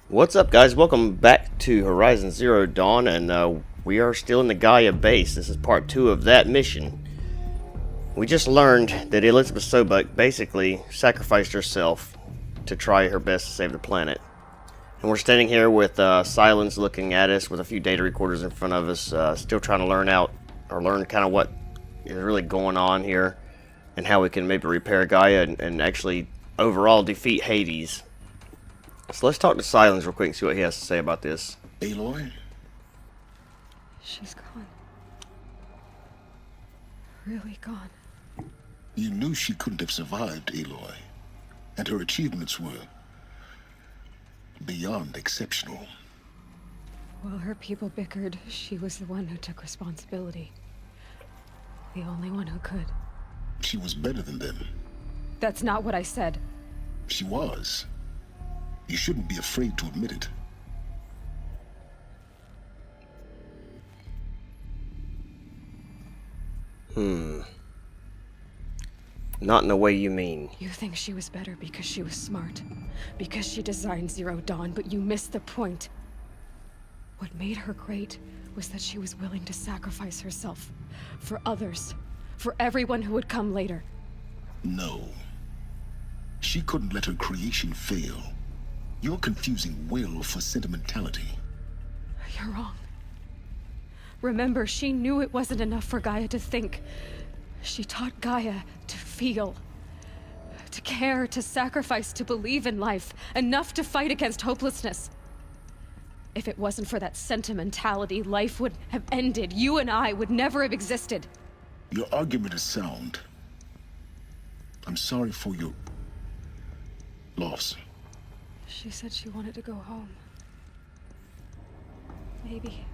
What's up, guys? Welcome back to Horizon Zero Dawn, and we are still in the Gaia base. This is part 2 of that mission. We just learned that Elizabeth Sobek basically sacrificed herself to try her best to save the planet. And we're standing here with Silence looking at us with a few data recorders in front of us, still trying to learn kind of what is really going on here and how we can maybe repair Gaia and actually overall defeat Hades. So let's talk to Silence real quick and see what he has to say about this. Aloy? She's gone. Really gone. You knew she couldn't have survived, Aloy. And her achievements were beyond exceptional. While her people bickered, she was the one who took responsibility. The only one who could. She was better than them. That's not what I said. She was. You shouldn't be afraid to admit it. Not in the way you mean. You think she was better because she was smart. Because she designed Zero Dawn, but you missed the point. What made her great was that she was willing to sacrifice herself. For others. For everyone who would come later. No. She couldn't let her creation fail. You're confusing will for sentimentality. You're wrong. Remember, she knew it wasn't enough for Gaia to think. She taught Gaia to feel. To care, to sacrifice, to believe in life. Enough to fight against hopelessness. If it wasn't for that sentimentality, life would have ended. You and I would never have existed. Your argument is sound. I'm sorry for your loss. She said she wanted to go home. Maybe.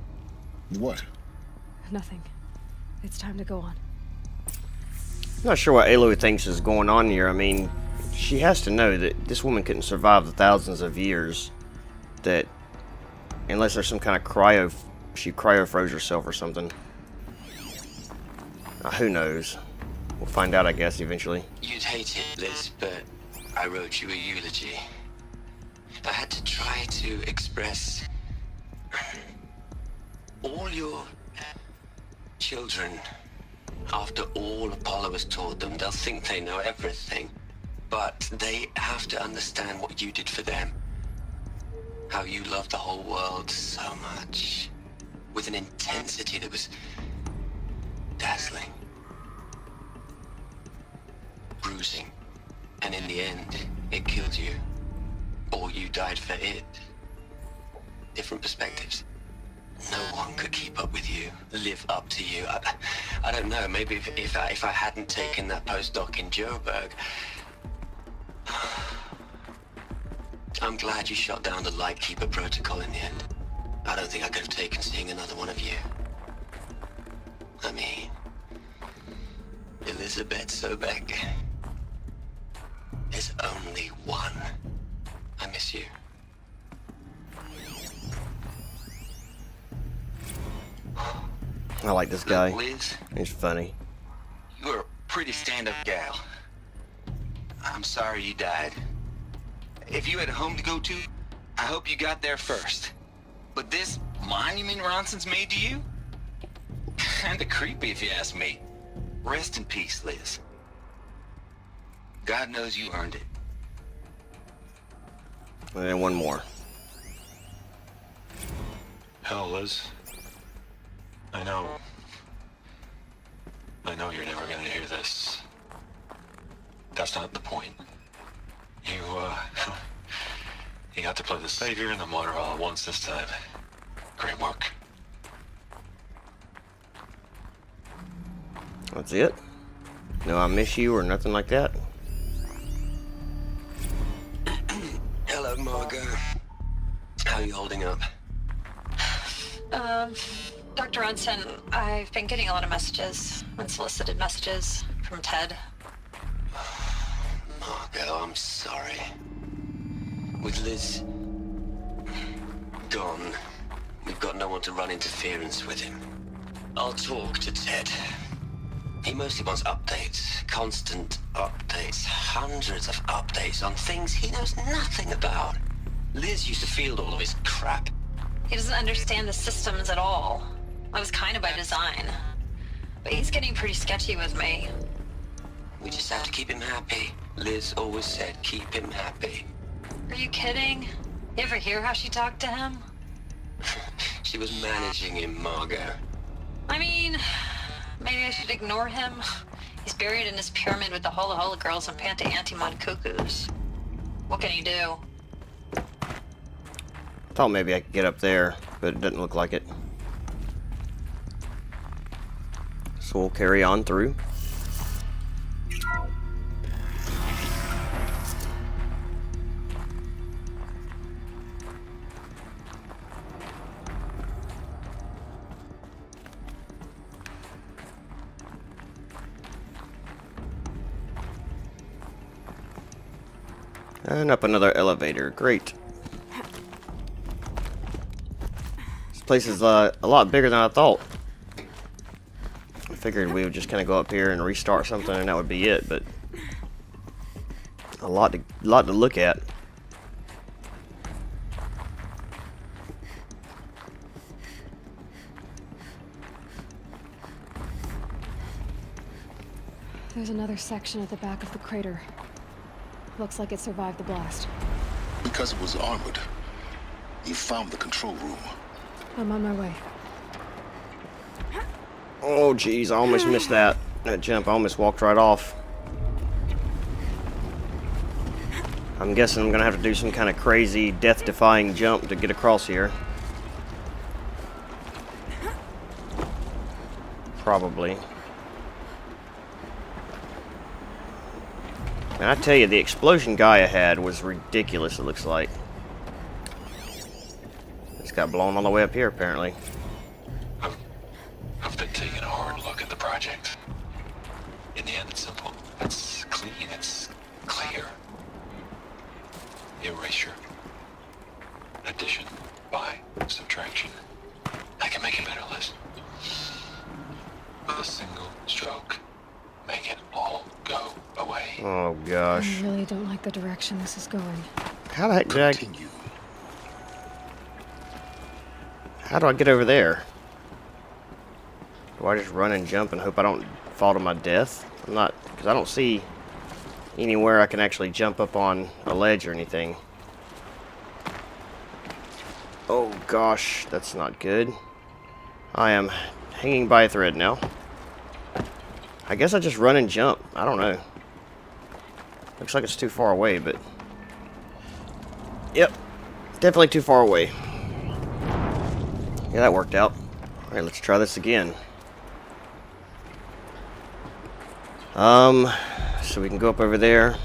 What? Nothing. It's time to go on. I'm not sure what Aloy thinks is going on here. I mean, she has to know that this woman couldn't survive the thousands of years that, unless there's some kind of she cryo-froze herself or something. Who knows? We'll find out, I guess, eventually. You'd hate it, Liz, but I wrote you a eulogy. I had to try to express all your children. After all Apollo has taught them, they'll think they know everything. But they have to understand what you did for them. How you loved the whole world so much. With an intensity that was dazzling. Bruising. And in the end, it killed you. Or you died for it. Different perspectives. No one could keep up with you, live up to you. I don't know, maybe if I hadn't taken that postdoc in Joburg. I'm glad you shot down the Lightkeeper protocol in the end. I don't think I could have taken seeing another one of you. I mean, Elizabeth Sobek. There's only one. I miss you. I like this guy. Look, Liz, He's funny. you're a pretty stand-up gal. I'm sorry you died. If you had a home to go to, I hope you got there first. But this monument Ronson's made to you? Kinda creepy if you ask me. Rest in peace, Liz. God knows you earned it. And then one more. Hell, Liz. I know you're never gonna hear this. That's not the point. You, you got to play the savior and the martyr all at once this time. Great work. That's it? No, I miss you or nothing like that? Hello, Margot. How are you holding up? Dr. Ronson, I've been getting a lot of messages, unsolicited messages from Ted. Margot, I'm sorry. With Liz gone, we've got no one to run interference with him. I'll talk to Ted. He mostly wants updates, constant updates, hundreds of updates on things he knows nothing about. Liz used to field all of his crap. He doesn't understand the systems at all. That was kind of by design. But he's getting pretty sketchy with me. We just have to keep him happy. Liz always said keep him happy. Are you kidding? You ever hear how she talked to him? She was managing him, Margot. I mean, maybe I should ignore him. He's buried in his pyramid with the Hola Hola girls and Panta Antimon cuckoos. What can he do? Thought maybe I could get up there, but it doesn't look like it. So we'll carry on through. And up another elevator. Great. This place is a lot bigger than I thought. I figured we would just kind of go up here and restart something and that would be it, but a lot to look at. There's another section at the back of the crater. Looks like it survived the blast. Because it was armored, you found the control room. I'm on my way. Oh geez, I almost missed that jump. I almost walked right off. I'm guessing I'm gonna have to do some kind of crazy death-defying jump to get across here. Probably. And I tell you, the explosion Gaia had was ridiculous, it looks like. It's got blown all the way up here, apparently. I've been taking a hard look at the project. In the end, it's simple. It's clean. It's clear. Erasure. Addition. By. Subtraction. I can make a better list. With a single stroke. Make it all go away. Oh gosh. I really don't like the direction this is going. How the heck did I... Continue. How do I get over there? Do I just run and jump and hope I don't fall to my death? I'm not... because I don't see anywhere I can actually jump up on a ledge or anything. Oh gosh, that's not good. I am hanging by a thread now. I guess I just run and jump. I don't know. Looks like it's too far away, but... Yep. Definitely too far away. Yeah, that worked out. Alright, let's try this again. So we can go up over there.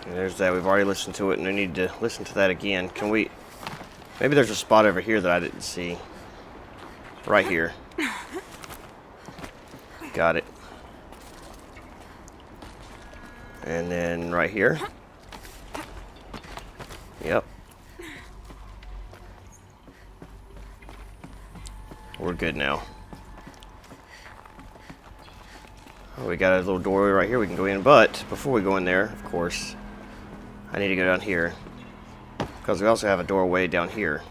And there's that. We've already listened to it, and I need to listen to that again. Can we... Maybe there's a spot over here that I didn't see. Right here. Got it. And then right here. Yep. We're good now. Oh, we got a little doorway right here we can go in, but before we go in there, of course, I need to go down here. Because we also have a doorway down here.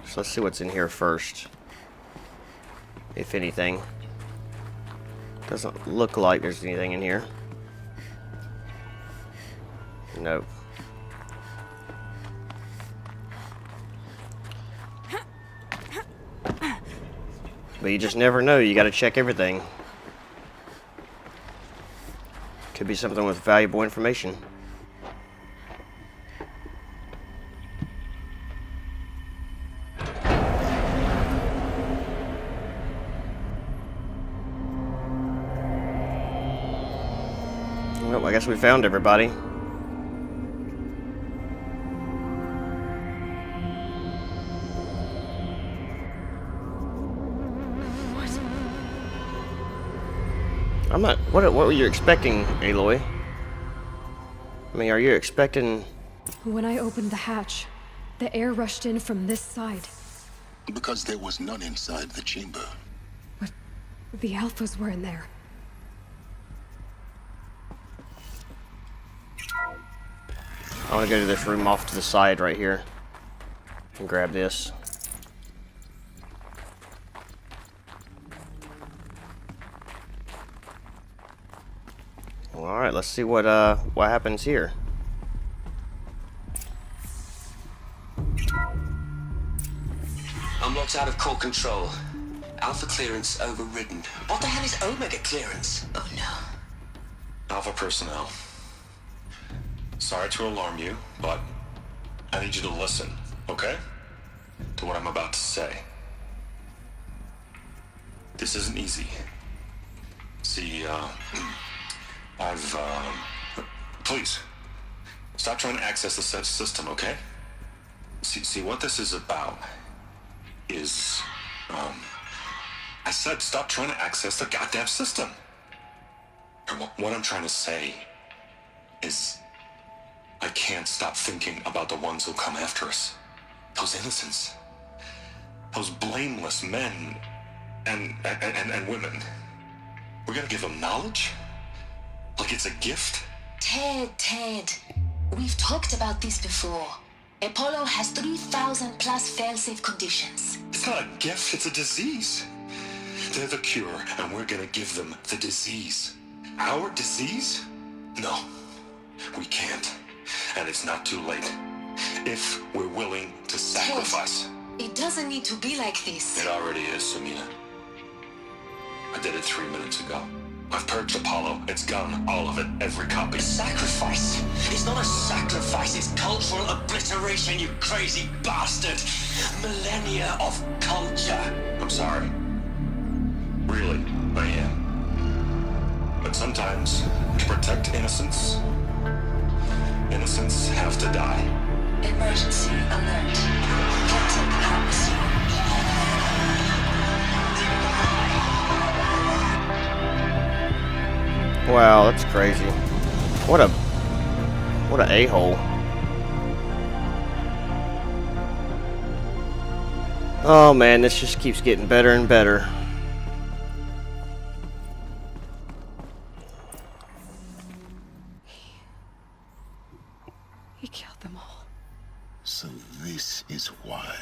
So let's see what's in here first. If anything. Doesn't look like there's anything in here. Nope. But you just never know. You gotta check everything. Could be something with valuable information. Well, I guess we found everybody. I'm not... What were you expecting, Aloy? I mean, are you expecting... When I opened the hatch, the air rushed in from this side. Because there was none inside the chamber. But the alphas were in there. I want to go to this room off to the side right here. And grab this. Well, alright, let's see what happens here. Unlocked out of core control. Alpha clearance overridden. What the hell is Omega clearance? Oh no. Alpha personnel. Sorry to alarm you, but I need you to listen, okay? To what I'm about to say. This isn't easy. See, please, stop trying to access the system, okay? See, what this is about is, I said stop trying to access the goddamn system. And what I'm trying to say is, I can't stop thinking about the ones who'll come after us. Those innocents. Those blameless men and women. We're gonna give them knowledge? Like it's a gift? Ted. We've talked about this before. Apollo has 3,000 plus failsafe conditions. It's not a gift, it's a disease. They're the cure, and we're gonna give them the disease. Our disease? No, we can't. And it's not too late. If we're willing to sacrifice. Ted, it doesn't need to be like this. It already is, Samina. I did it 3 minutes ago. I've purged Apollo. It's gone. All of it. Every copy. Sacrifice? It's not a sacrifice, it's cultural obliteration, you crazy bastard! Millennia of culture! I'm sorry. Really, I am. But sometimes, to protect innocence, innocents have to die. Emergency alert. Captain House. Wow, that's crazy. What a a-hole. Oh man, this just keeps getting better and better. He killed them all. So this is why.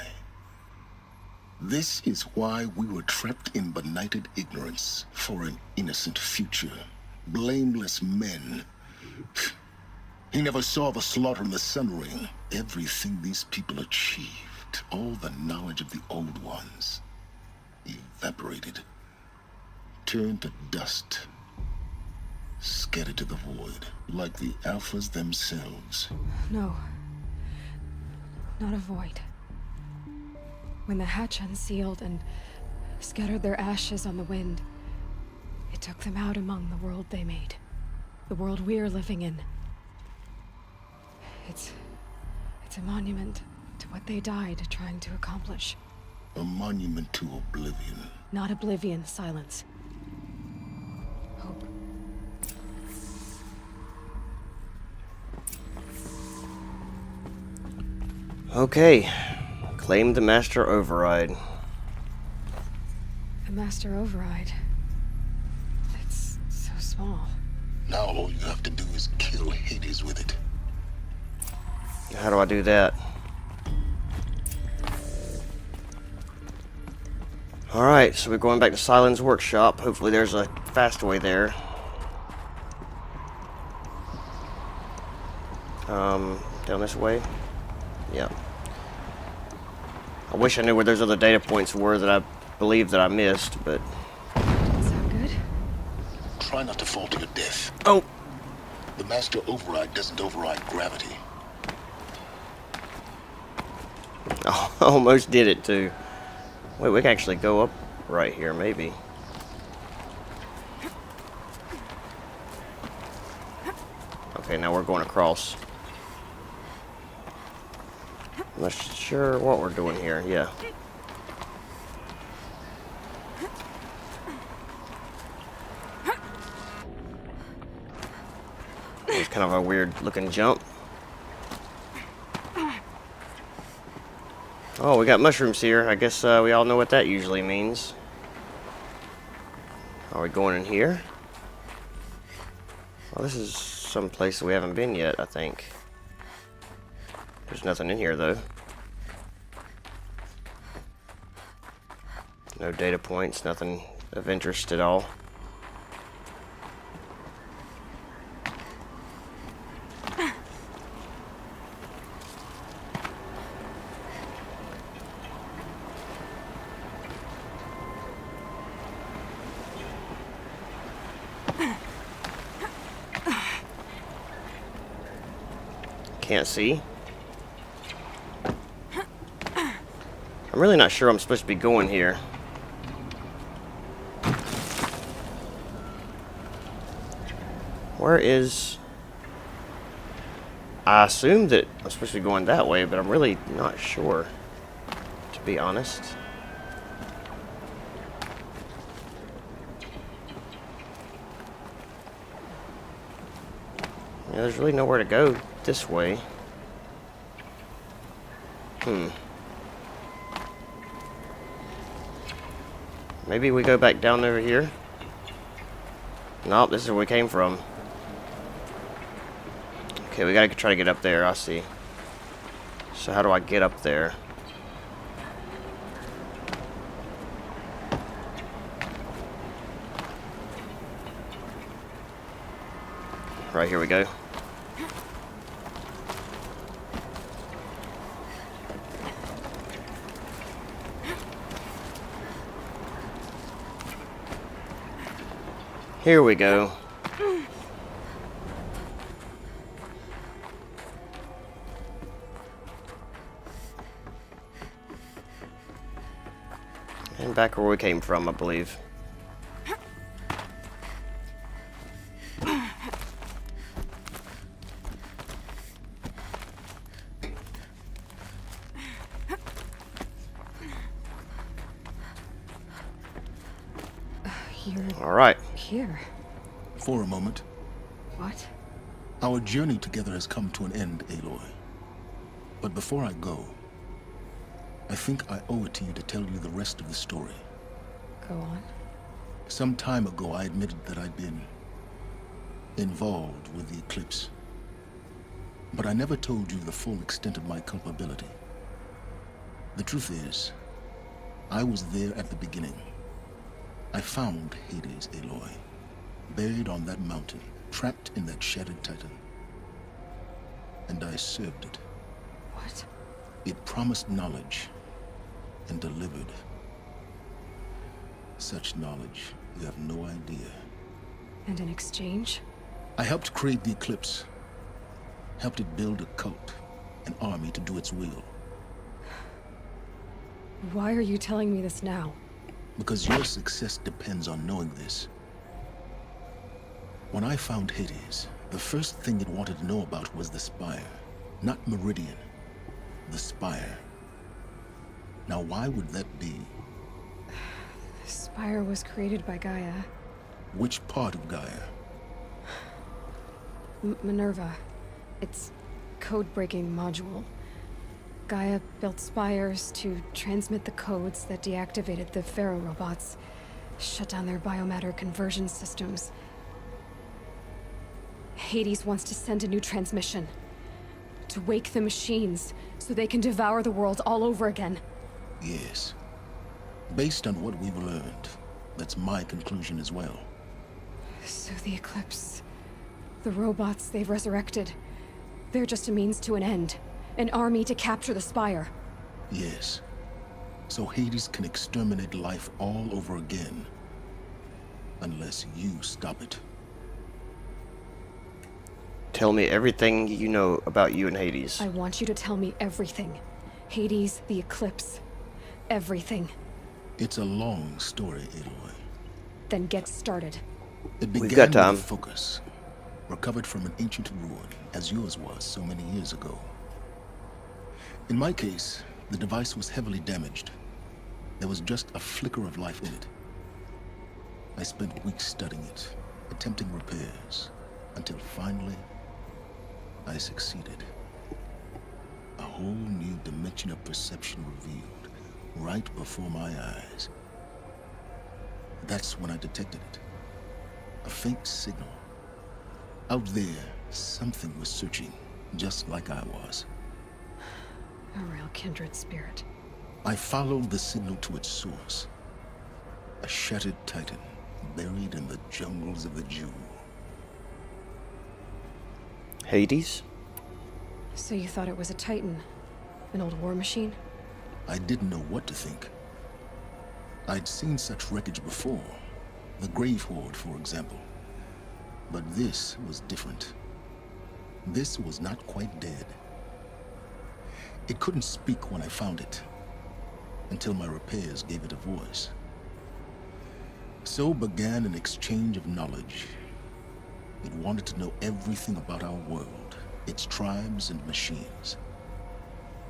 This is why we were trapped in benighted ignorance for an innocent future. Blameless men. He never saw the slaughter in the Sun Ring. Everything these people achieved, all the knowledge of the old ones, evaporated, turned to dust, scattered to the void, like the Alphas themselves. No. Not a void. When the hatch unsealed and scattered their ashes on the wind, it took them out among the world they made. The world we're living in. It's a monument to what they died trying to accomplish. A monument to oblivion. Not oblivion, silence. Hope. Okay. Claim the Master Override. The Master Override. It's so small. Now all you have to do is kill Hades with it. How do I do that? Alright, so we're going back to Silen's workshop. Hopefully there's a fast way there. Down this way? Yeah. I wish I knew where those other data points were that I believe that I missed, but... Sound good? Try not to fall to your death. Oh! The Master Override doesn't override gravity. Oh, I almost did it too. Wait, we can actually go up right here, maybe. Okay, now we're going across. I'm not sure what we're doing here, yeah. was kind of a weird looking jump. Oh, we got mushrooms here. I guess we all know what that usually means. Are we going in here? Well, this is some place we haven't been yet, I think. There's nothing in here, though. No data points, nothing of interest at all. Can't see. I'm really not sure I'm supposed to be going here. Where is... I assume that I'm supposed to be going that way, but I'm really not sure, to be honest. Yeah, there's really nowhere to go this way. Maybe we go back down over here? Nope, this is where we came from. Okay, we gotta try to get up there, I see. So how do I get up there? Right, here we go. Here we go. And back where we came from, I believe. All right. Here. For a moment, What? our journey together has come to an end, Aloy. But before I go, I think I owe it to you to tell you the rest of the story. Go on. Some time ago, I admitted that I'd been involved with the eclipse. But I never told you the full extent of my culpability. The truth is, I was there at the beginning. I found Hades, Aloy, buried on that mountain, trapped in that shattered titan. And I served it. What? It promised knowledge and delivered. Such knowledge, you have no idea. And in exchange? I helped create the eclipse. Helped it build a cult, an army to do its will. Why are you telling me this now? Because your success depends on knowing this. When I found Hades, the first thing it wanted to know about was the Spire. Not Meridian. The Spire. Now why would that be? The Spire was created by Gaia. Which part of Gaia? Minerva. Its code-breaking module. Gaia built spires to transmit the codes that deactivated the Pharaoh robots, shut down their biomatter conversion systems. Hades wants to send a new transmission. To wake the machines, so they can devour the world all over again. Yes. Based on what we've learned, that's my conclusion as well. So the Eclipse... the robots they've resurrected... they're just a means to an end. An army to capture the Spire. Yes. So Hades can exterminate life all over again. Unless you stop it. Tell me everything you know about you and Hades. I want you to tell me everything. Hades, the Eclipse. Everything. It's a long story, Aloy. Then get started. It began We've got time. with a focus. Recovered from an ancient ruin, as yours was so many years ago. In my case, the device was heavily damaged. There was just a flicker of life in it. I spent weeks studying it, attempting repairs, until finally, I succeeded. A whole new dimension of perception revealed right before my eyes. That's when I detected it. A faint signal. Out there, something was searching, just like I was. A real kindred spirit. I followed the signal to its source. A shattered titan, buried in the jungles of the Jew. Hades? So you thought it was a titan? An old war machine? I didn't know what to think. I'd seen such wreckage before. The Grave Horde, for example. But this was different. This was not quite dead. It couldn't speak when I found it, until my repairs gave it a voice. So began an exchange of knowledge. It wanted to know everything about our world, its tribes and machines.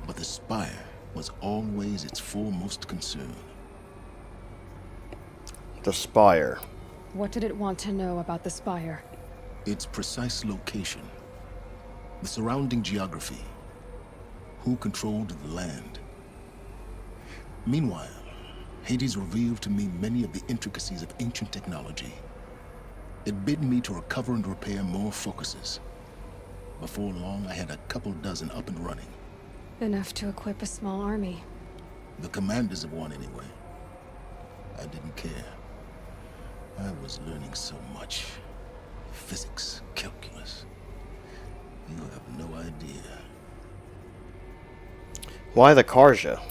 But the Spire was always its foremost concern. The Spire. What did it want to know about the Spire? Its precise location, the surrounding geography, who controlled the land. Meanwhile, Hades revealed to me many of the intricacies of ancient technology. It bid me to recover and repair more focuses. Before long, I had a couple dozen up and running. Enough to equip a small army. The commanders of one, anyway. I didn't care. I was learning so much. Physics, calculus. You have no idea. Why the Karja?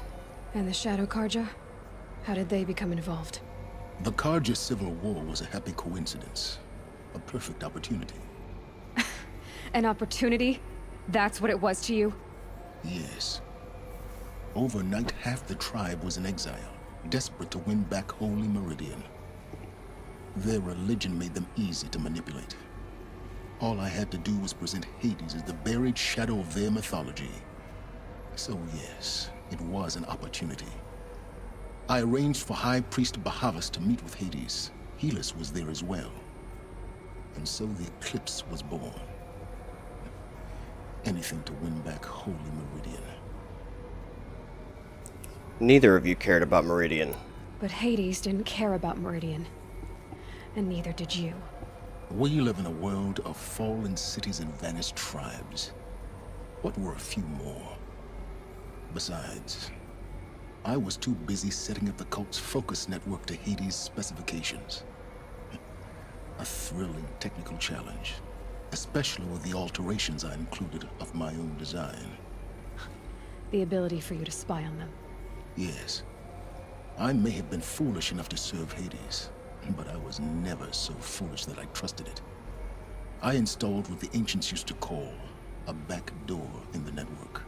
And the Shadow Karja? How did they become involved? The Karja Civil War was a happy coincidence. A perfect opportunity. An opportunity? That's what it was to you? Yes. Overnight, half the tribe was in exile, desperate to win back Holy Meridian. Their religion made them easy to manipulate. All I had to do was present Hades as the buried shadow of their mythology. So yes, it was an opportunity. I arranged for High Priest Bahavas to meet with Hades. Helis was there as well. And so the eclipse was born. Anything to win back Holy Meridian. Neither of you cared about Meridian. But Hades didn't care about Meridian. And neither did you. We live in a world of fallen cities and vanished tribes. What were a few more? Besides, I was too busy setting up the cult's focus network to Hades' specifications. A thrilling technical challenge, especially with the alterations I included of my own design. The ability for you to spy on them. Yes, I may have been foolish enough to serve Hades, but I was never so foolish that I trusted it. I installed what the ancients used to call a back door in the network.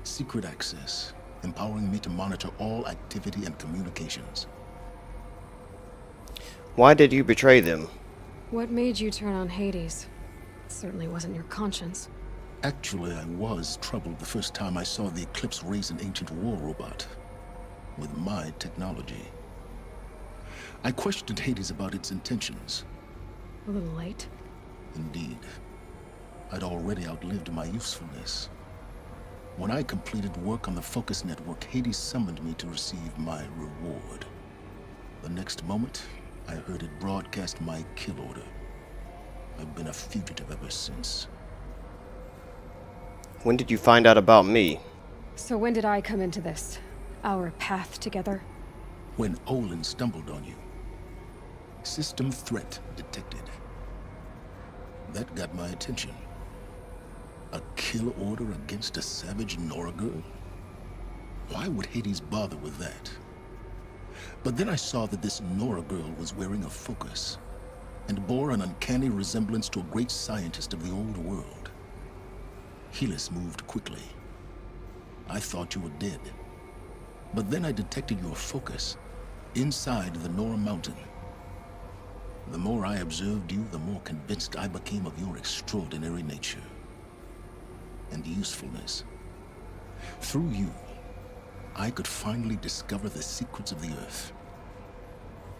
Secret access, empowering me to monitor all activity and communications. Why did you betray them? What made you turn on Hades? It certainly wasn't your conscience. Actually, I was troubled the first time I saw the Eclipse raise an ancient war robot with my technology. I questioned Hades about its intentions. A little late. Indeed. I'd already outlived my usefulness. When I completed work on the Focus Network, Hades summoned me to receive my reward. The next moment, I heard it broadcast my kill order. I've been a fugitive ever since. When did you find out about me? So when did I come into this? Our path together? When Olin stumbled on you. System threat detected. That got my attention. A kill order against a savage Nora girl? Why would Hades bother with that? But then I saw that this Nora girl was wearing a focus, and bore an uncanny resemblance to a great scientist of the old world. Helis moved quickly. I thought you were dead. But then I detected your focus inside the Nora mountain. The more I observed you, the more convinced I became of your extraordinary nature and usefulness. Through you, I could finally discover the secrets of the Earth.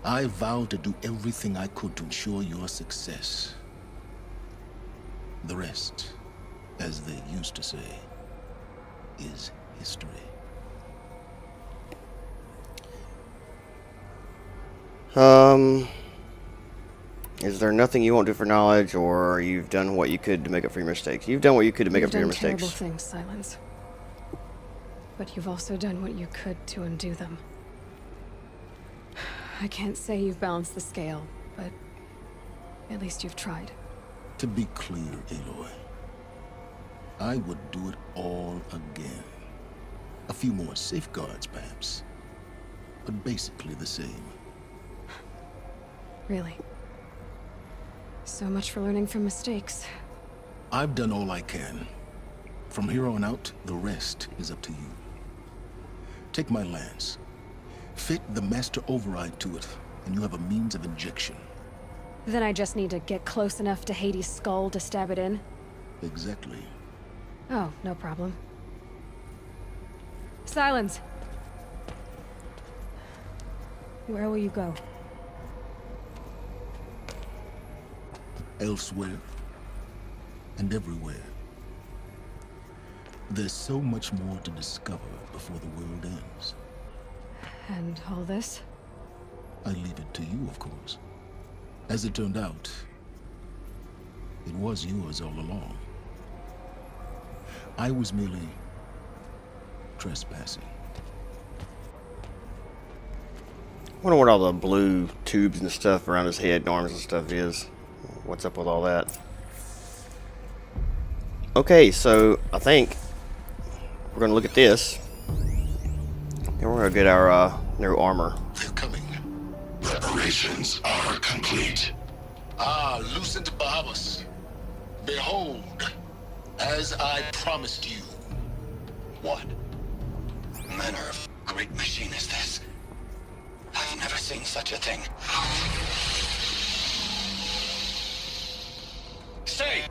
I vowed to do everything I could to ensure your success. The rest as they used to say, is history. Is there nothing you won't do for knowledge, or you've done what you could to make up for your mistakes? You've done what you could to make up for your You've done mistakes. terrible things, Silence. But you've also done what you could to undo them. I can't say you've balanced the scale, but at least you've tried. To be clear, Aloy, I would do it all again. A few more safeguards, perhaps, but basically the same. Really. So much for learning from mistakes. I've done all I can. From here on out, the rest is up to you. Take my lance. Fit the master override to it, and you have a means of injection. Then I just need to get close enough to Hades' skull to stab it in? Exactly. Oh, no problem. Silence! Where will you go? Elsewhere and everywhere. There's so much more to discover before the world ends. And all this? I leave it to you, of course. As it turned out, it was yours all along. I was merely trespassing. Wonder what all the blue tubes and stuff around his head and arms and stuff is. What's up with all that? Okay, so I think we're gonna look at this, and we're gonna get our new armor. They're coming. Preparations are complete. Ah, Lucent Bahamas. Behold, as I promised you. What manner of great machine is this? I've never seen such a thing. Stay!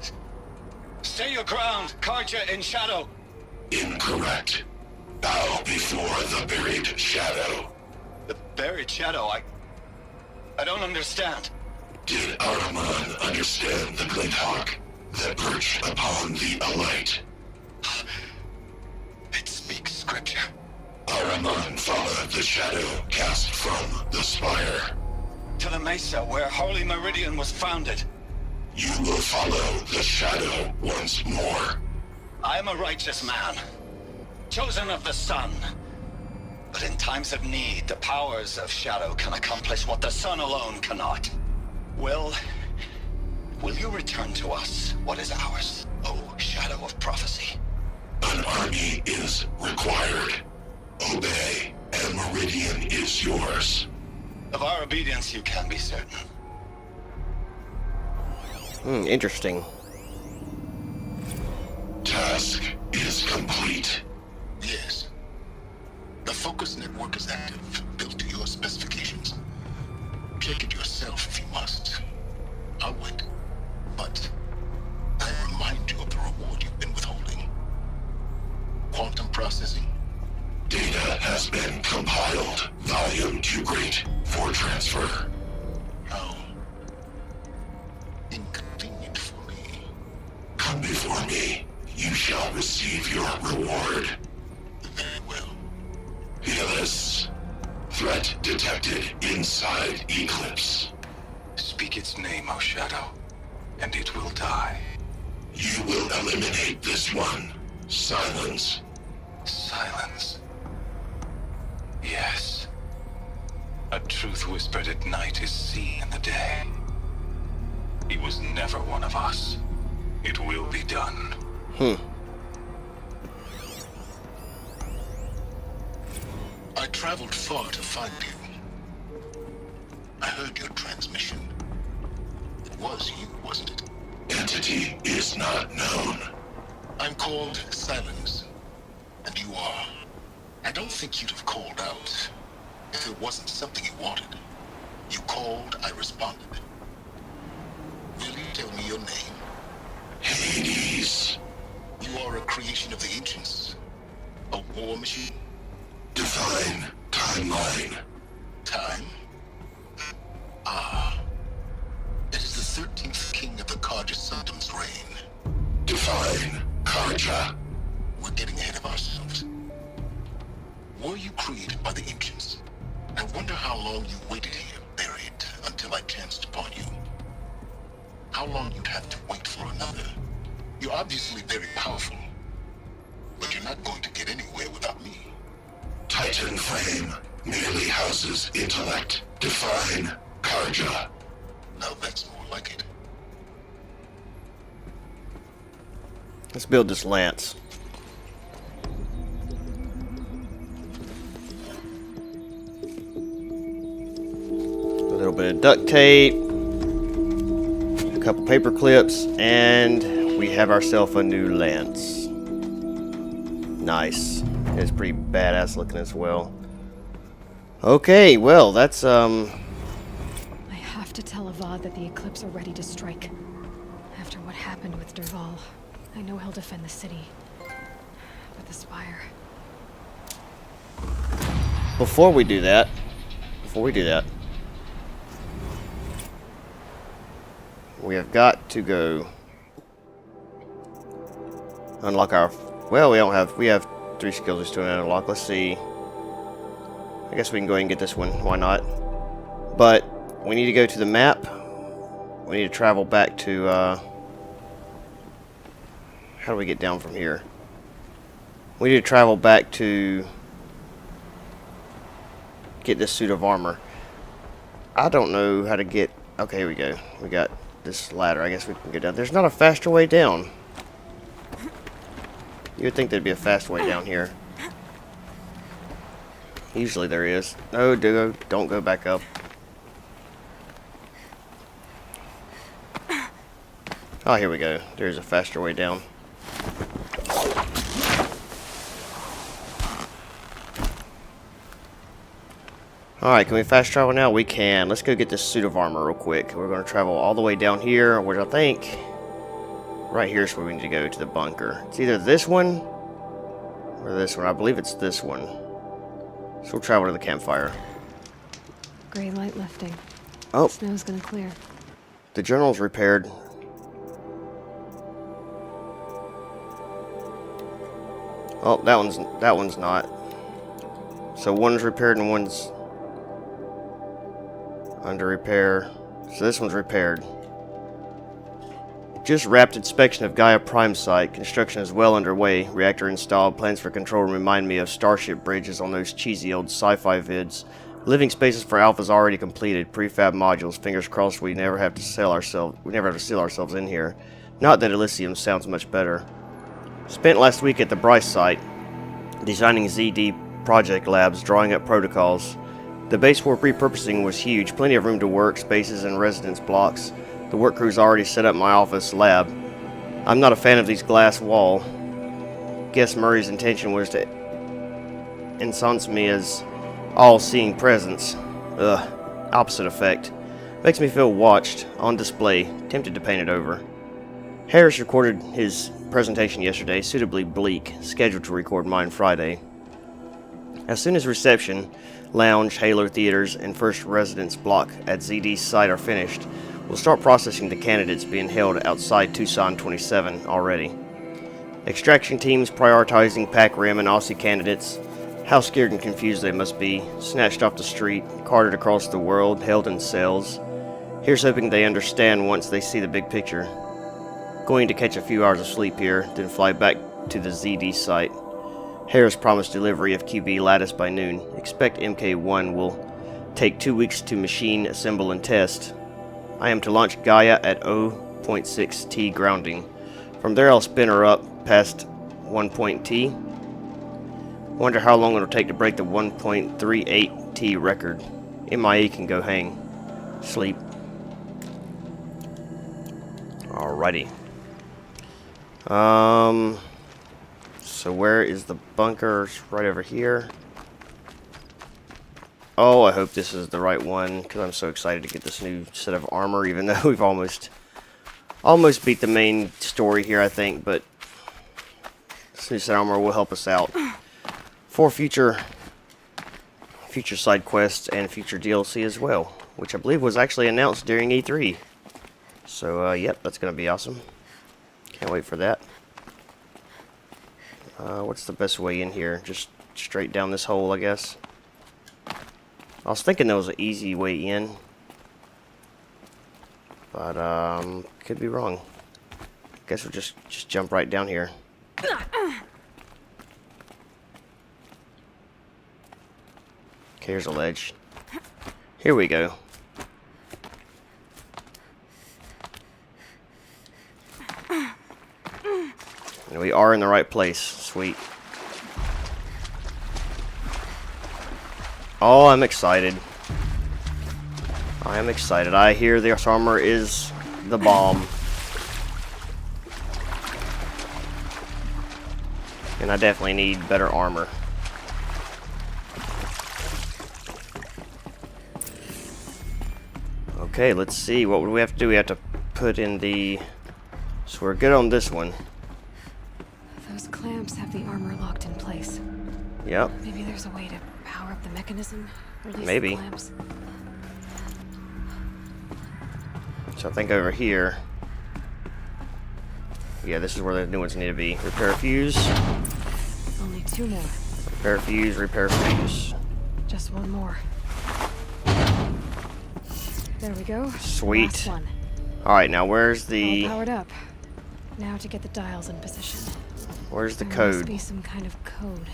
Stay your ground, Karja in shadow! Incorrect. Bow before the buried shadow. The buried shadow, I don't understand. Did Ahriman understand the glint hawk that perched upon the alight? It speaks scripture. Ahriman followed the shadow cast from the spire. To the mesa where Holy Meridian was founded. You will follow the shadow once more. I am a righteous man, chosen of the sun. But in times of need, the powers of shadow can accomplish what the sun alone cannot. Will you return to us what is ours, O shadow of prophecy? An army is required. Obey, and Meridian is yours. Of our obedience you can be certain. Interesting. Task is complete. Yes. The focus network is active, built to your specifications. Check it yourself if you must. I'll wait. But I remind you of the reward you've been withholding. Quantum processing. Data has been compiled. Volume too great for transfer. How inconvenient for me. Come before me. You shall receive your reward. Very well. Helis. Threat detected inside Eclipse. Speak its name, O Shadow, and it will die. You will eliminate this one. Silence. Silence. Yes. A truth whispered at night is seen in the day. He was never one of us. It will be done. I traveled far to find you. I heard your transmission. It was you, wasn't it? Entity is not known. I'm called Silence, and you are. I don't think you'd have called out if it wasn't something you wanted. You called, I responded. Will you tell me your name? Hades. You are a creation of the ancients. A war machine? Define timeline. Time? Ah. It is the 13th king of the Carja Sanctum's reign. Define how long you waited here, buried, until I chanced upon you. How long you'd have to wait for another. You're obviously very powerful, but you're not going to get anywhere without me. Titan flame merely houses intellect. Define Karja. Now that's more like it. Let's build this lance. A little bit of duct tape, a couple paper clips, and we have ourselves a new lance. Nice. It's pretty badass looking as well. Okay, well, that's I have to tell Avad that the Eclipse are ready to strike. After what happened with Derval, I know he'll defend the city. But the Spire... Before we do that, we have got to go unlock our... Well, we have 3 skills we still need to unlock. Let's see. I guess we can go ahead and get this one. Why not? But we need to go to the map. We need to travel back to... how do we get down from here? We need to travel back to get this suit of armor. I don't know how to get... Okay, here we go. We got this ladder. I guess we can go down. There's not a faster way down. You would think there'd be a fast way down here. Usually there is. No, don't go back up. Oh, here we go. There's a faster way down. Alright, can we fast travel now? We can. Let's go get this suit of armor real quick. We're going to travel all the way down here, which I think... Right here is where we need to go, to the bunker. It's either this one or this one. I believe it's this one. So we'll travel to the campfire. Gray light lifting. Oh. Snow's gonna clear. The journal's repaired. Oh, that one's not. So one's repaired and one's under repair. So this one's repaired. Just wrapped inspection of Gaia Prime site. Construction is well underway. Reactor installed. Plans for control remind me of Starship bridges on those cheesy old sci-fi vids. Living spaces for Alpha's already completed. Prefab modules. Fingers crossed we never have to seal ourselves in here. Not that Elysium sounds much better. Spent last week at the Bryce site, designing ZD project labs, drawing up protocols. The base for repurposing was huge. Plenty of room to work, spaces and residence blocks. The work crew's already set up my office lab. I'm not a fan of these glass wall. Guess Murray's intention was to ensconce me as all-seeing presence. Ugh, opposite effect. Makes me feel watched, on display, tempted to paint it over. Harris recorded his presentation yesterday, suitably bleak, scheduled to record mine Friday. As soon as reception, lounge, Halo theaters, and first residence block at ZD's site are finished, we'll start processing the candidates being held outside Tucson 27 already. Extraction teams prioritizing Pac Rim and Aussie candidates. How scared and confused they must be. Snatched off the street, carted across the world, held in cells. Here's hoping they understand once they see the big picture. Going to catch a few hours of sleep here, then fly back to the ZD site. Harris promised delivery of QB Lattice by noon. Expect MK1 will take 2 weeks to machine, assemble, and test. I am to launch Gaia at 0.6 T grounding. From there I'll spin her up past 1 T. Wonder how long it'll take to break the 1.38 T record. MIA can go hang. Sleep. Alrighty. So where is the bunker? It's right over here. Oh, I hope this is the right one, because I'm so excited to get this new set of armor, even though we've almost beat the main story here, I think, but this new set of armor will help us out for future side quests and future DLC as well, which I believe was actually announced during E3. So, yep, that's going to be awesome. Can't wait for that. What's the best way in here? Just straight down this hole, I guess. I was thinking there was an easy way in, but could be wrong. Guess we'll just jump right down here. Okay, here's a ledge. Here we go. And we are in the right place. Sweet. Oh, I'm excited. I am excited. I hear this armor is the bomb. And I definitely need better armor. Okay, let's see. What would we have to do? We have to put in the... So we're good on this one. Those clamps have the armor locked in place. Yep. Maybe there's a way to power up the mechanism? Release Maybe. The clamps. So I think over here... Yeah, this is where the new ones need to be. Repair fuse. Only 2 more. Repair fuse, repair fuse. Just 1 more. There we go. Sweet. Last one. Alright, now where's All the... powered up. Now to get the dials in position. Where's the There code? must be some kind of code.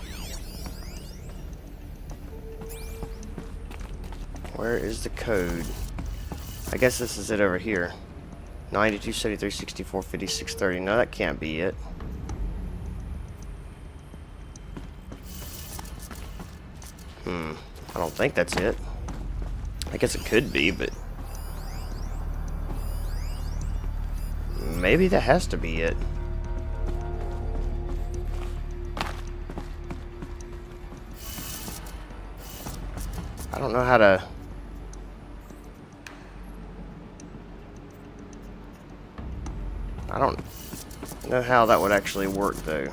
Where is the code? I guess this is it over here. 92, 73, 64, 56, 30. No, that can't be it. I don't think that's it. I guess it could be, but... Maybe that has to be it. I don't know how to... I don't know how that would actually work, though.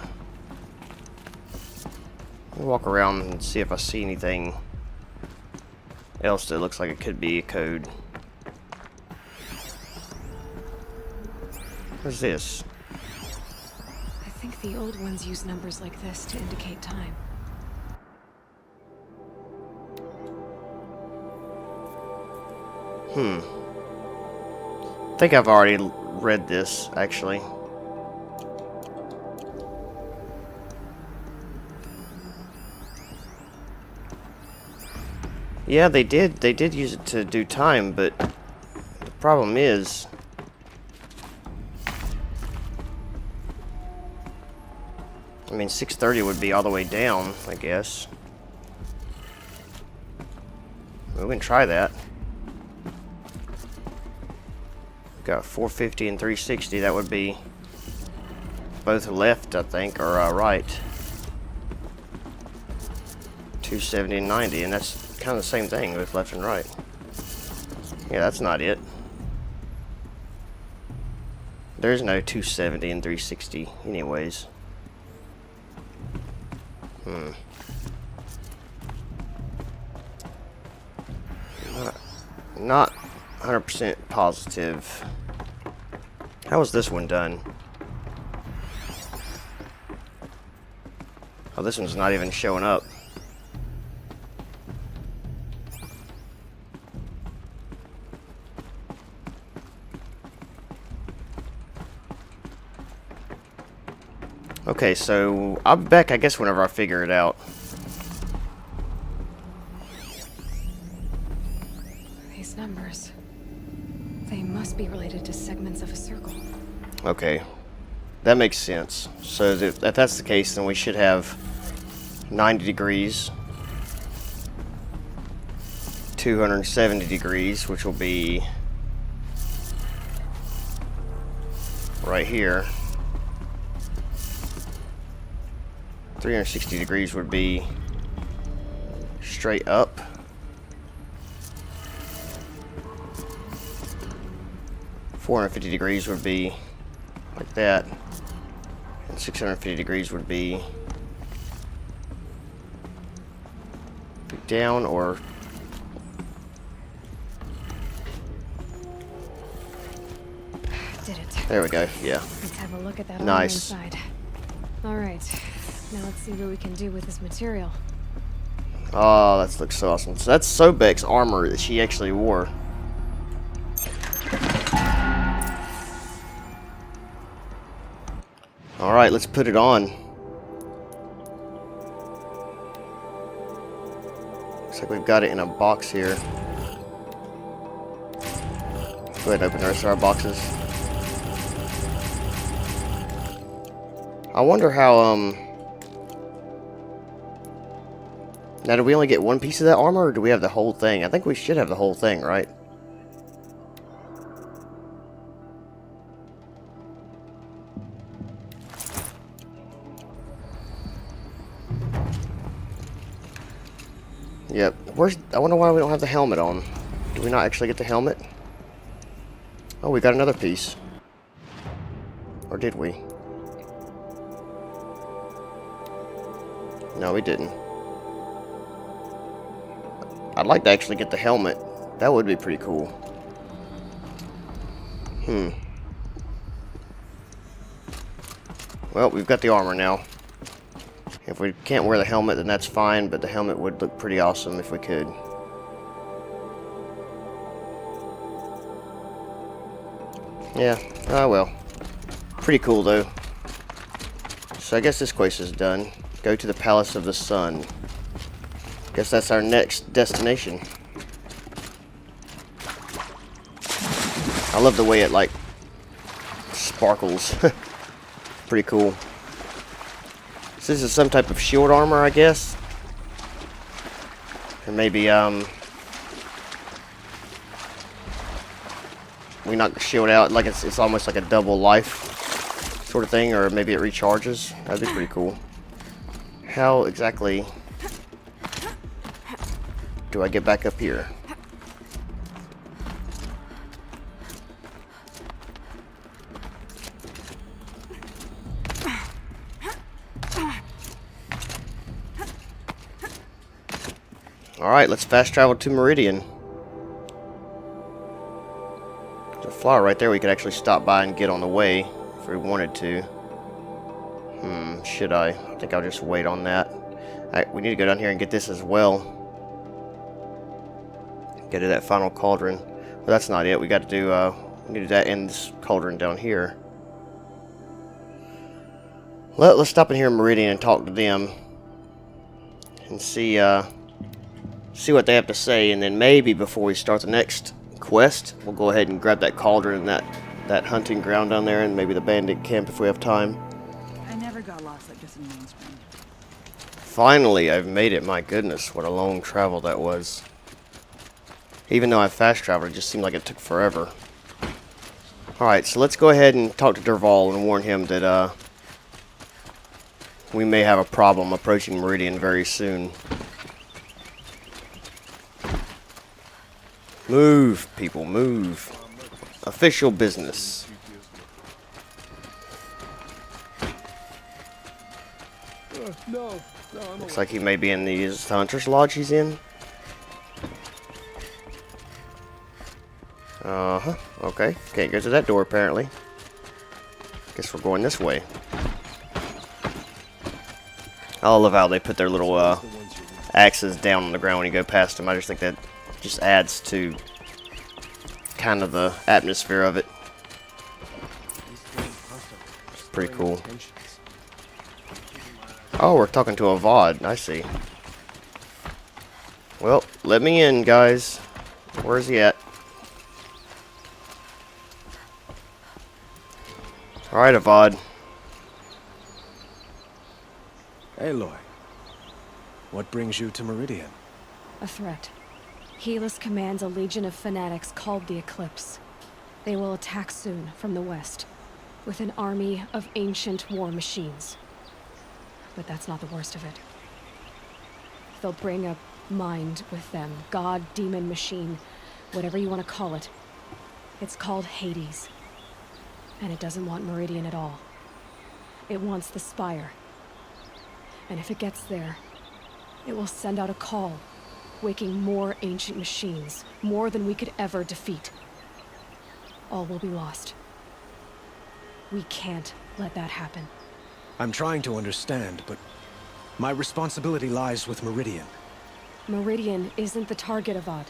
I'll walk around and see if I see anything else that looks like it could be a code. What's this? I think the old ones use numbers like this to indicate time. I think I've already read this, actually. Yeah, they did use it to do time, but the problem is... I mean, 6:30 would be all the way down, I guess. We can try that. Got 450 and 360. That would be both left, I think, or right. 270 and 90, and that's kind of the same thing with left and right. Yeah, that's not it. There's no 270 and 360 anyways. Not 100% positive. How was this one done? Oh, this one's not even showing up. Okay, so I'll be back, I guess, whenever I figure it out. These numbers, they must be related to segments of a circle. Okay, that makes sense. So if that's the case, then we should have 90 degrees, 270 degrees, which will be right here. 360 degrees would be straight up. $450 degrees would be like that, and 650 degrees would be down or Did it. there we go. Yeah, Let's have a look at that nice. armor inside. All right, now let's see what we can do with this material. Oh, that looks so awesome. So that's Sobek's armor that she actually wore. Alright, let's put it on. Looks like we've got it in a box here. Go ahead and open the rest of our boxes. I wonder how, now, do we only get one piece of that armor, or do we have the whole thing? I think we should have the whole thing, right? Yep. I wonder why we don't have the helmet on. Do we not actually get the helmet? Oh, we got another piece. Or did we? No, we didn't. I'd like to actually get the helmet. That would be pretty cool. Well, we've got the armor now. If we can't wear the helmet, then that's fine, but the helmet would look pretty awesome if we could. Yeah, oh well. Pretty cool, though. So I guess this quest is done. Go to the Palace of the Sun. Guess that's our next destination. I love the way it, like, sparkles. Pretty cool. So this is some type of shield armor, I guess. Or maybe, we knock the shield out, like it's almost like a double life sort of thing, or maybe it recharges. That'd be pretty cool. How exactly do I get back up here? Alright, let's fast travel to Meridian. There's a flower right there we could actually stop by and get on the way if we wanted to. Should I? I think I'll just wait on that. Alright, we need to go down here and get this as well. Get to that final cauldron. Well, that's not it. We got to do, we need to do that in this cauldron down here. Let's stop in here in Meridian and talk to them. And see what they have to say, and then maybe before we start the next quest, we'll go ahead and grab that cauldron and that hunting ground down there, and maybe the bandit camp if we have time. I never got lost like this in Mainspring. Finally, I've made it. My goodness, what a long travel that was. Even though I fast traveled, it just seemed like it took forever. Alright, so let's go ahead and talk to Derval and warn him that we may have a problem approaching Meridian very soon. Move, people, move. Official business. Looks like he may be in the Hunter's Lodge he's in. Uh-huh. Okay. Can't go to that door, apparently. Guess we're going this way. I love how they put their little axes down on the ground when you go past them. I just think that just adds to kind of the atmosphere of it. It's pretty cool. Oh, we're talking to a VOD. I see. Well, let me in, guys. Where's he at? Alright, Avad. Aloy, what brings you to Meridian? A threat. Helis commands a legion of fanatics called the Eclipse. They will attack soon from the west, with an army of ancient war machines. But that's not the worst of it. They'll bring a mind with them. God, demon, machine, whatever you want to call it. It's called Hades. And it doesn't want Meridian at all. It wants the Spire. And if it gets there, it will send out a call, waking more ancient machines, more than we could ever defeat. All will be lost. We can't let that happen. I'm trying to understand, but my responsibility lies with Meridian. Meridian isn't the target, Avad.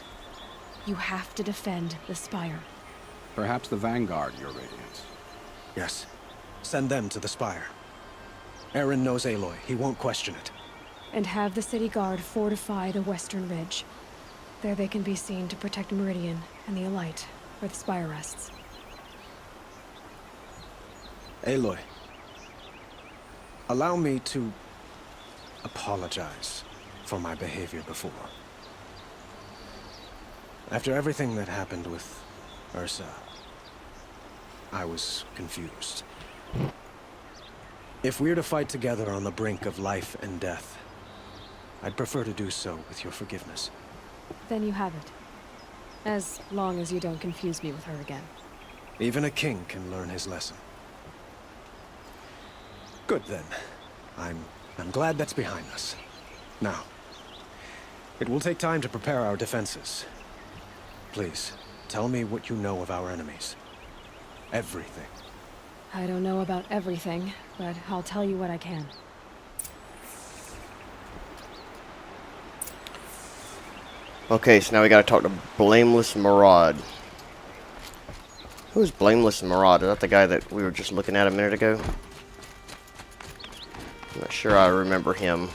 You have to defend the Spire. Perhaps the Vanguard, Your Radiance. Yes. Send them to the Spire. Eren knows Aloy. He won't question it. And have the city guard fortify the western ridge. There they can be seen to protect Meridian and the Elite, where the Spire rests. Aloy, allow me to apologize for my behavior before. After everything that happened with Ursa, I was confused. If we're to fight together on the brink of life and death, I'd prefer to do so with your forgiveness. Then you have it. As long as you don't confuse me with her again. Even a king can learn his lesson. Good then. I'm glad that's behind us. Now, it will take time to prepare our defenses. Please, tell me what you know of our enemies. Everything. I don't know about everything, but I'll tell you what I can. Okay, so now we gotta talk to Blameless Maraud. Who's Blameless Maraud? Is that the guy that we were just looking at a minute ago? I'm not sure I remember him.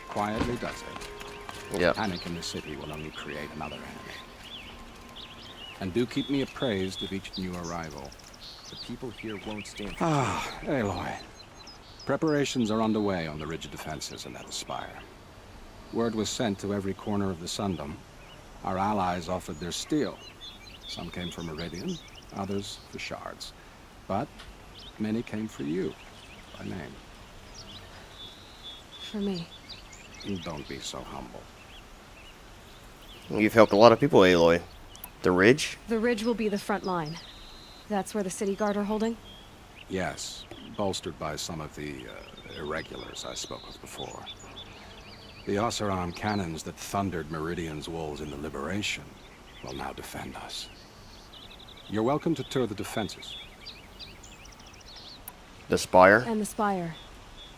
Quietly does it. Yeah. Panic in the city will only create another enemy. And do keep me appraised of each new arrival. The people here won't stand for Aloy. Preparations are underway on the ridge of defenses and at the Spire. Word was sent to every corner of the Sundom. Our allies offered their steel. Some came for Meridian, others for shards. But many came for you, by name. For me. Don't be so humble. You've helped a lot of people, Aloy. The ridge? The ridge will be the front line. That's where the city guard are holding? Yes, bolstered by some of the irregulars I spoke of before. The Oseram cannons that thundered Meridian's walls in the Liberation will now defend us. You're welcome to tour the defenses. The Spire? And the Spire.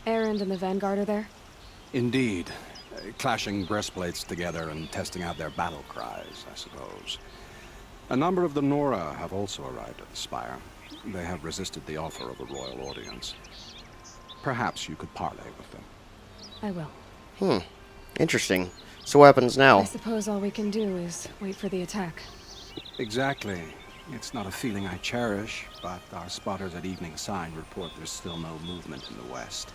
Erend and the Vanguard are there? Indeed. Clashing breastplates together and testing out their battle cries, I suppose. A number of the Nora have also arrived at the Spire. They have resisted the offer of a royal audience. Perhaps you could parley with them. I will. Interesting. So what happens now? I suppose all we can do is wait for the attack. Exactly. It's not a feeling I cherish, but our spotters at Evening Sign report there's still no movement in the west.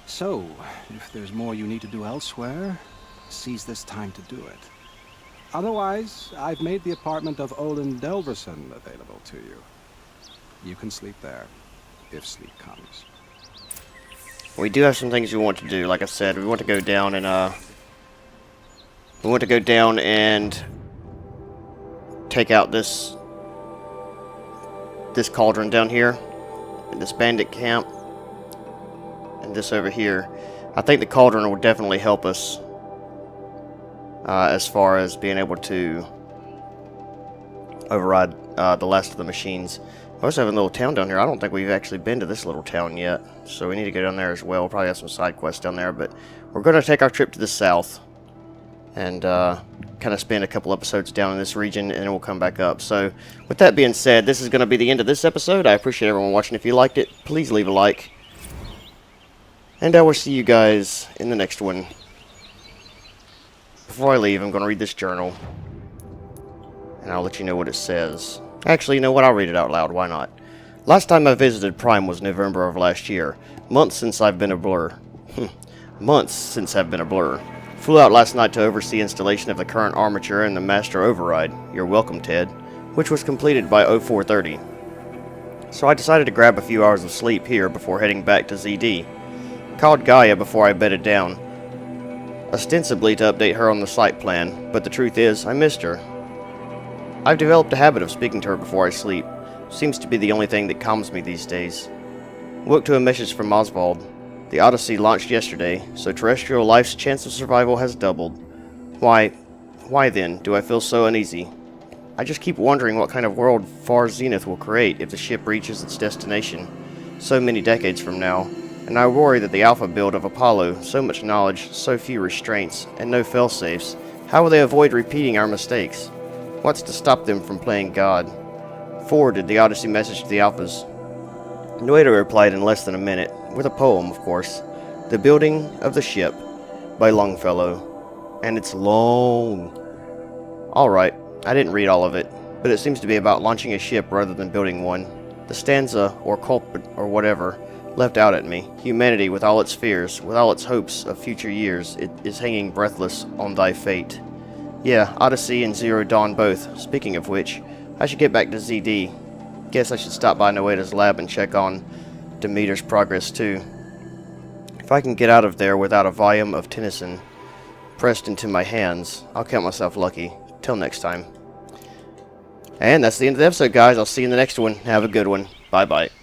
So, if there's more you need to do elsewhere, seize this time to do it. Otherwise, I've made the apartment of Olin Delverson available to you. You can sleep there, if sleep comes. We do have some things we want to do. Like I said, we want to go down and take out this cauldron down here, and this bandit camp, and this over here. I think the cauldron will definitely help us as far as being able to override the last of the machines. We also have a little town down here. I don't think we've actually been to this little town yet, so we need to go down there as well. We'll probably have some side quests down there, but we're going to take our trip to the south and kind of spend a couple episodes down in this region, and then we'll come back up. So, with that being said, this is going to be the end of this episode. I appreciate everyone watching. If you liked it, please leave a like. And I will see you guys in the next one. Before I leave, I'm going to read this journal, and I'll let you know what it says. Actually, you know what? I'll read it out loud. Why not? Last time I visited Prime was November of last year. Months since I've been a blur. Months since I've been a blur. Flew out last night to oversee installation of the current armature and the master override. You're welcome, Ted. Which was completed by 0430. So I decided to grab a few hours of sleep here before heading back to ZD. Called Gaia before I bedded down, ostensibly to update her on the site plan, but the truth is, I missed her. I've developed a habit of speaking to her before I sleep. Seems to be the only thing that calms me these days. Woke to a message from Oswald. The Odyssey launched yesterday, so terrestrial life's chance of survival has doubled. Why then, do I feel so uneasy? I just keep wondering what kind of world Far Zenith will create if the ship reaches its destination, so many decades from now, and and I worry that the alpha build of Apollo, so much knowledge, so few restraints, and no failsafes, how will they avoid repeating our mistakes? What's to stop them from playing God? Forwarded the Odyssey message to the alphas. Nuedo replied in less than a minute, with a poem, of course. The Building of the Ship, by Longfellow. And it's long. Alright, I didn't read all of it, but it seems to be about launching a ship rather than building one. The stanza, or culprit, or whatever, leapt out at me. Humanity, with all its fears, with all its hopes of future years, it is hanging breathless on thy fate. Yeah, Odyssey and Zero Dawn both. Speaking of which, I should get back to ZD. Guess I should stop by Noeda's lab and check on Demeter's progress too. If I can get out of there without a volume of Tennyson pressed into my hands, I'll count myself lucky. Till next time. And that's the end of the episode, guys. I'll see you in the next one. Have a good one. Bye-bye.